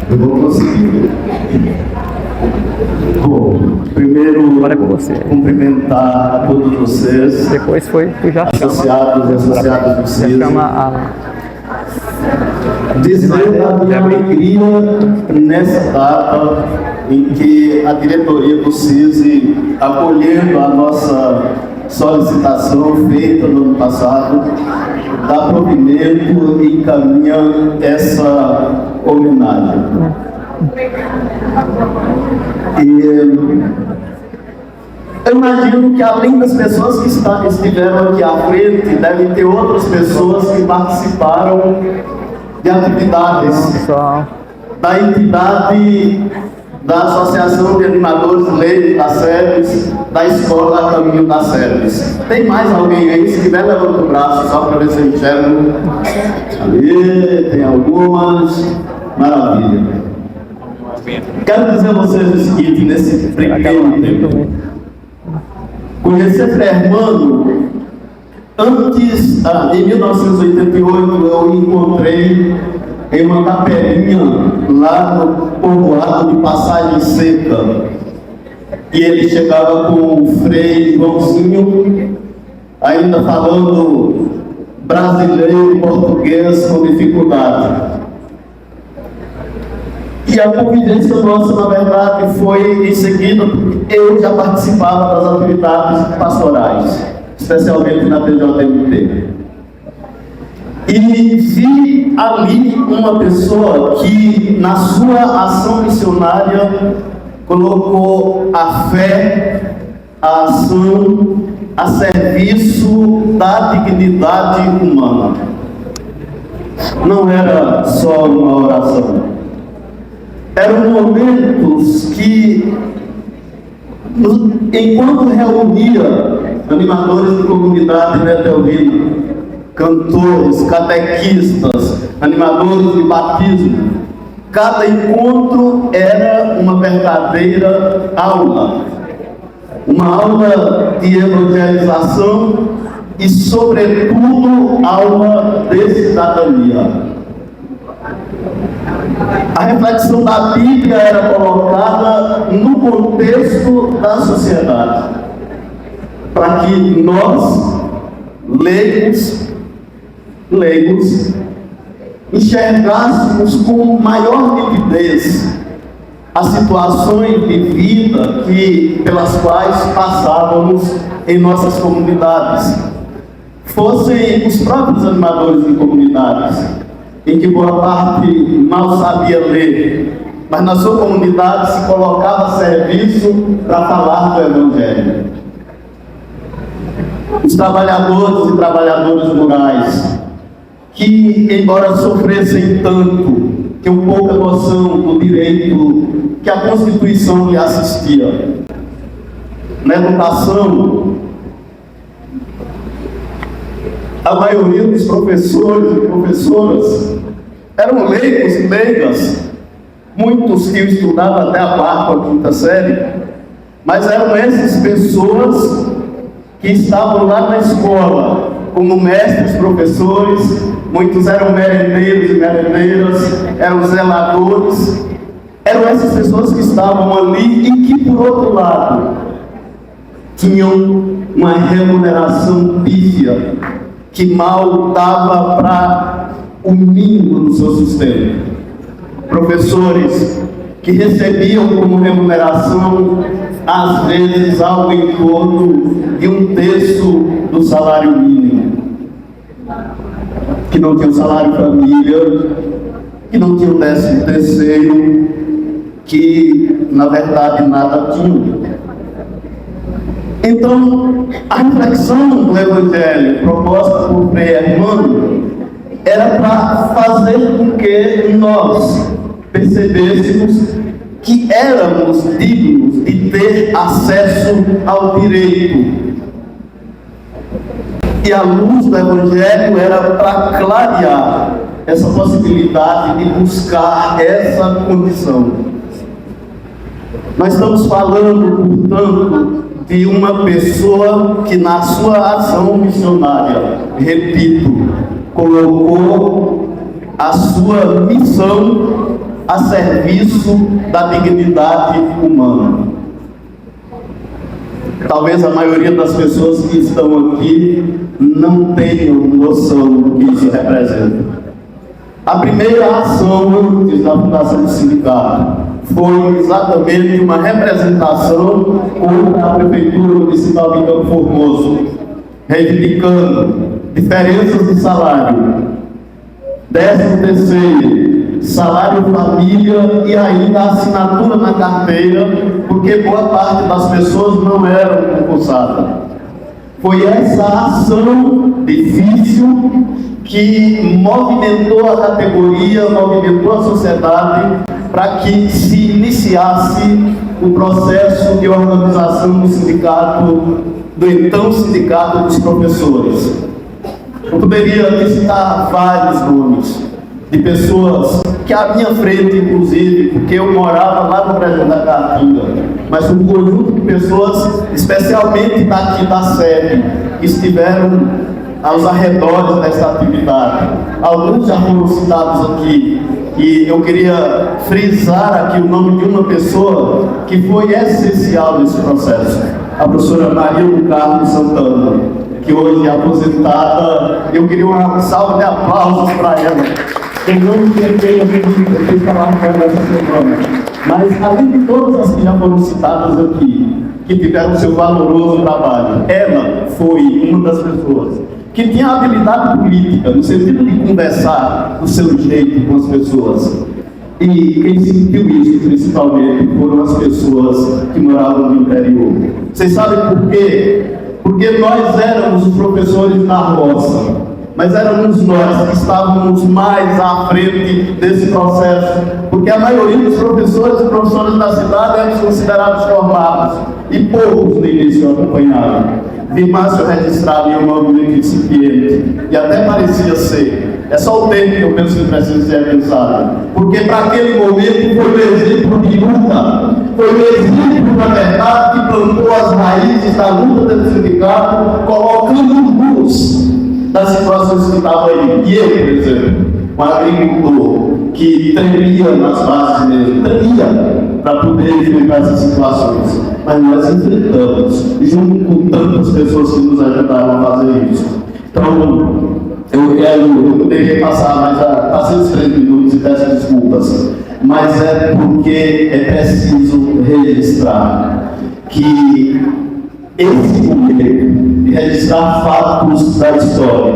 Eu vou conseguir. Bom, primeiro, cumprimentar a todos vocês, depois tu já associados e associadas do CISI, dizer da minha alegria nessa data em que a diretoria do CISI, acolhendo a nossa solicitação feita no ano passado, dá provimento e encaminha essa homenagem. E eu imagino que além das pessoas que estiveram aqui à frente, devem ter outras pessoas que participaram de atividades da entidade da Associação de Animadores Leigos da SERVES, da Escola Caminho da SERVES. Tem mais alguém aí? Se tiver, levanta o braço só para ver se eu enxergo. Ali, tem algumas. Maravilha. Quero dizer a vocês o seguinte, nesse primeiro tempo. Conhecer Fermando, antes, em 1988, eu encontrei em uma capelinha lá no povoado de Passagem Seca. E ele chegava com o Frei Joãozinho, ainda falando brasileiro e português com dificuldade. E a convivência nossa, na verdade, foi em seguida, porque eu já participava das atividades pastorais, especialmente na TJMT. E vi ali uma pessoa que, na sua ação missionária, colocou a fé, a ação, a serviço da dignidade humana. Não era só uma oração. Eram momentos que, enquanto reunia animadores de comunidade netelvina, cantores, catequistas, animadores de batismo, cada encontro era uma verdadeira aula. Uma aula de evangelização e, sobretudo, aula de cidadania. A reflexão da Bíblia era colocada no contexto da sociedade, para que nós, leigos, enxergássemos com maior nitidez as situações de vida pelas quais passávamos em nossas comunidades. Fossem os próprios animadores de comunidades, em que boa parte mal sabia ler, mas na sua comunidade se colocava a serviço para falar do Evangelho. Os trabalhadores e trabalhadoras rurais, que, embora sofressem tanto, tinham pouca noção do direito que a Constituição lhe assistia. Na educação, a maioria dos professores e professoras eram leigos e leigas, muitos que estudavam até a quarta ou quinta série, mas eram essas pessoas que estavam lá na escola, como mestres, professores, muitos eram merendeiros e merendeiras, eram zeladores, eram essas pessoas que estavam ali e que, por outro lado, tinham uma remuneração pífia, que mal dava para o mínimo do seu sustento. Professores que recebiam como remuneração, às vezes, algo em torno de 1/3 do salário mínimo. Que não tinham salário família, que não tinham 13º, que, na verdade, nada tinham. Então, a reflexão do Evangelho proposta por Frei Hermano era para fazer com que nós percebêssemos que éramos dignos de ter acesso ao direito. E a luz do Evangelho era para clarear essa possibilidade de buscar essa condição. Nós estamos falando, portanto, de uma pessoa que, na sua ação missionária, repito, colocou a sua missão a serviço da dignidade humana. Talvez a maioria das pessoas que estão aqui não tenham noção do que isso representa. A primeira ação antes da fundação do sindicato foi exatamente uma representação contra a Prefeitura Municipal de Campo Formoso, reivindicando diferenças de salário, 13º, salário família e ainda assinatura na carteira, porque boa parte das pessoas não eram concursadas. Foi essa ação difícil que movimentou a categoria, movimentou a sociedade para que se iniciasse o processo de organização do sindicato, do então Sindicato dos Professores. Eu poderia citar vários nomes de pessoas que à minha frente, inclusive, porque eu morava lá no prédio da Caatinga, mas um conjunto de pessoas, especialmente daqui da sede, que estiveram aos arredores dessa atividade. Alguns já foram citados aqui, e eu queria frisar aqui o nome de uma pessoa que foi essencial nesse processo, a professora Maria do Carmo Santana, que hoje é aposentada. Eu queria uma salva de aplausos para ela. Eu não tentei falar com ela essa semana, mas além de todas as que já foram citadas aqui, que tiveram seu valoroso trabalho, ela foi uma das pessoas que tinha habilidade política, no sentido de conversar do seu jeito com as pessoas. E quem sentiu isso, principalmente, foram as pessoas que moravam no interior. Vocês sabem por quê? Porque nós éramos os professores da roça, mas éramos nós que estávamos mais à frente desse processo, porque a maioria dos professores e professoras da cidade eram considerados formados, e poucos no início acompanharam. Vi Márcio registrado em um movimento incipiente, e até parecia ser. É só o tempo que eu penso que precisa ser pensado. Porque para aquele momento foi o exemplo de luta, foi o exemplo, na verdade, que plantou as raízes da luta do sindicato, colocando luz das situações que estavam aí. E ele, por exemplo, um agricultor que tremia nas bases mesmo, tremia para poder enfrentar essas situações. Mas nós enfrentamos, junto com tantas pessoas que nos ajudaram a fazer isso. Então, eu poderia passar, mas já passei os 3 minutos e peço desculpas. Mas é porque é preciso registrar que esse momento de registrar fatos da história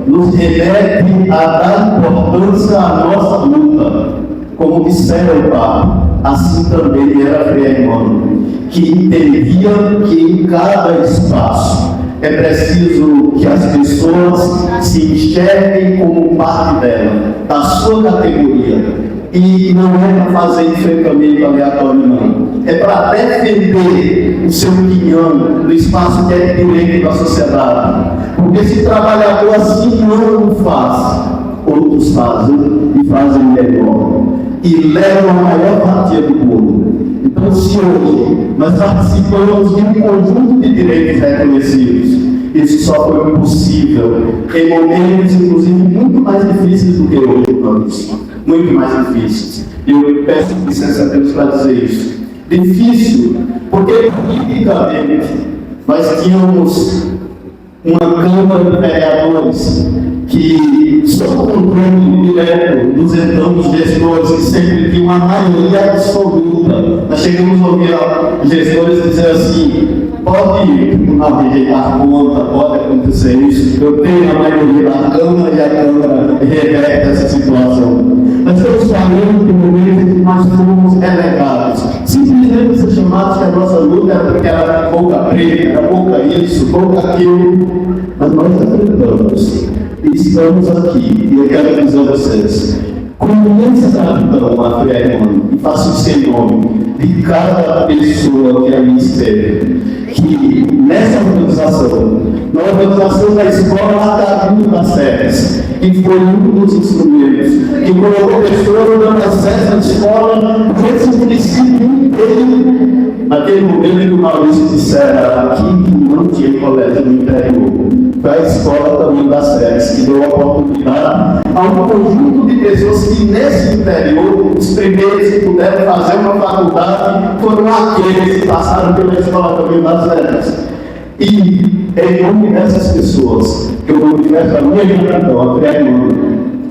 nos remete a dar importância à nossa luta, como dissera o Papa, assim também era Frei Emmanuel, que entendia que em cada espaço é preciso que as pessoas se enxerguem como parte dela, da sua categoria. E não é para fazer enfrentamento aleatório, não. É para defender o seu quinhão no espaço que é direito da sociedade. Porque esse trabalhador assim não faz, outros fazem e fazem melhor. E levam a maior fatia do bolo. Então, se hoje nós participamos de um conjunto de direitos reconhecidos, isso só foi possível em momentos, inclusive, muito mais difíceis do que hoje, muito mais difíceis. E eu peço licença a Deus para dizer isso. Difícil, porque politicamente nós tínhamos uma Câmara de Vereadores que, sob o controle direto dos então gestores, que sempre tinham uma maioria absoluta, nós chegamos a ouvir gestores dizer assim: pode rejeitar conta, pode acontecer isso, eu tenho a maioria da Câmara e a Câmara reverte essa situação. Nós estamos falando de momentos que nós fomos relegados, simplesmente ser chamados que a nossa luta era porque era pouca preta, era pouca isso, pouca aquilo, mas nós enfrentamos e estamos aqui. E eu quero dizer a vocês, como nem se adaptam a Frei Emmanuel, e faço isso em nome de cada pessoa que ali esteve. Que nessa organização, na organização da escola Academia das Séries, que foi um dos instrumentos, que colocou pessoas dando acesso à escola, esse município inteiro. Naquele momento que o Maurício dissera aqui que não tinha colégio no interior, foi a escola também das Séries, que deu a oportunidade a um conjunto de pessoas que nesse interior, os primeiros que puderam fazer uma faculdade foram aqueles que passaram pela escola também das Séries. E em nome dessas pessoas, que eu vou dizer a minha gratidão, a Fernanda,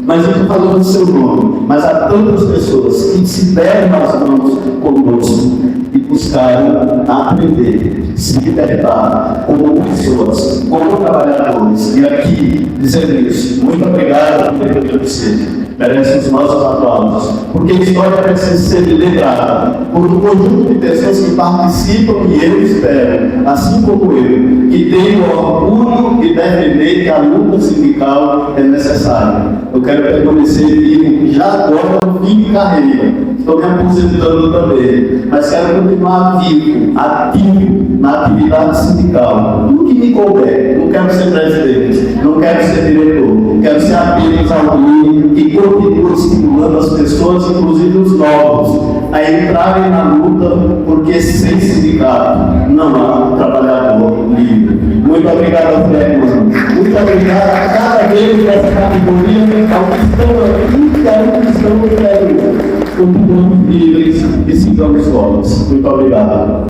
mas eu estou falando do seu nome, mas há tantas pessoas que se deram as mãos conosco e buscaram aprender, se libertar como pessoas, como trabalhadores. E aqui, dizendo isso, muito obrigado por ter você. Merece os nossos aplausos, porque a história precisa ser lembrada por um conjunto de pessoas que participam e eu espero, assim como eu, que tenho o orgulho de defender que a luta sindical é necessária. Eu quero permanecer vivo já agora no fim de carreira, estou me aposentando também, mas quero continuar vivo, ativo na atividade sindical, no que me couber. Não quero ser presidente, não quero ser diretor, quero ser apenas alguém que continua estimulando as pessoas, inclusive os novos, a entrarem na luta, porque sem sindicato não há trabalhador livre. Muito obrigado, Fernando. Muito obrigado a cada vez dessa categoria, ao que estão aqui e ao que estão no interior. Continuamos livres e sigamos fortes. Muito obrigado.